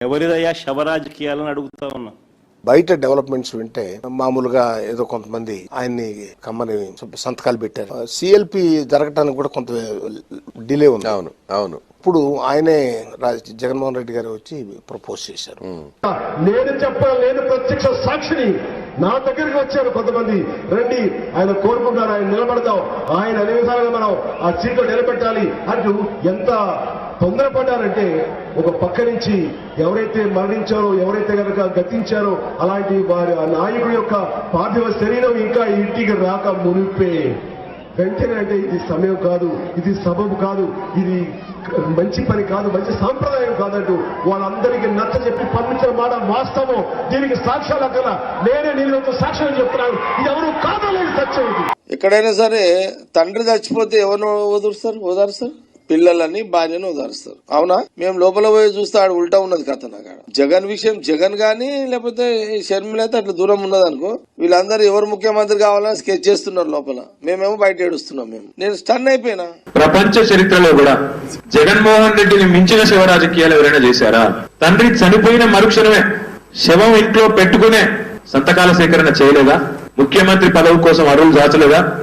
ఎవరిదయ్యా శవరాజకీయాలని అడుగుతా ఉన్నా. బయట డెవలప్మెంట్స్ వింటే మామూలుగా ఏదో కొంతమంది ఆయన్ని కమ్మని సంతకాలు పెట్టారు. సిఎల్పి జరగటానికి కూడా కొంత డిలే ఉంది. అవును అవును. ఇప్పుడు ఆయనే జగన్మోహన్ రెడ్డి గారు వచ్చి ప్రపోజ్ చేశారు. నేను ప్రత్యక్ష సాక్షిని. నా దగ్గరికి వచ్చారు కొంతమంది, రండి ఆయన కోరుకుంటారు, ఆయన నిలబడతాం, ఆయన అన్ని విధాలుగా మనం ఆ సీట్లో నిలబెట్టాలి అంటూ ఎంత తొందరపడ్డారంటే, ఒక పక్క నుంచి ఎవరైతే మరణించారో, ఎవరైతే కనుక గతించారో అలాంటి వారి ఆ నాయకుడి యొక్క పార్థివ శరీరం ఇంకా ఇంటికి రాక మునిపే వెంటనే అంటే ఇది సమయం కాదు, ఇది సబబు కాదు, ఇది మంచి పని కాదు, మంచి సాంప్రదాయం కాదంటూ వాళ్ళందరికీ నచ్చ చెప్పి పంపించిన మాట వాస్తవం. దీనికి సాక్ష్యాలు అక్కడ నేనే నీళ్ళతో సాక్ష్యాలు చెప్తున్నాను. ఇది ఎవరు కాదలేదు సత్యం. ఎక్కడైనా సరే తండ్రి చచ్చిపోతే ఎవరిని ఓదారుస్తారు? పిల్లలని భార్యను ఓదారుస్తారు. అవునా? మేము లోపల పోయి చూస్తే ఆడ ఉల్టా ఉన్నది కథ. నాకు జగన్ విషయం జగన్ గానీ లేకపోతే షర్మిల అయితే అట్లా దూరం ఉన్నది అనుకో, వీళ్ళందరూ ఎవరు ముఖ్యమంత్రి కావాలని స్కెచ్ చేస్తున్నారు లోపల, మేమేమో బయట ఏడుస్తున్నాం. నేను స్టన్ అయిపోయినా. ప్రపంచ చరిత్రలో కూడా జగన్మోహన్ రెడ్డిని మించిన శివ రాజకీయాలు ఎవరైనా చేశారా? తండ్రి చనిపోయిన మరుక్షణమే శవం ఇంట్లో పెట్టుకునే సంతకాల సేకరణ చేయలేదా? ముఖ్యమంత్రి పదవి కోసం అరువులు దాచలేదా?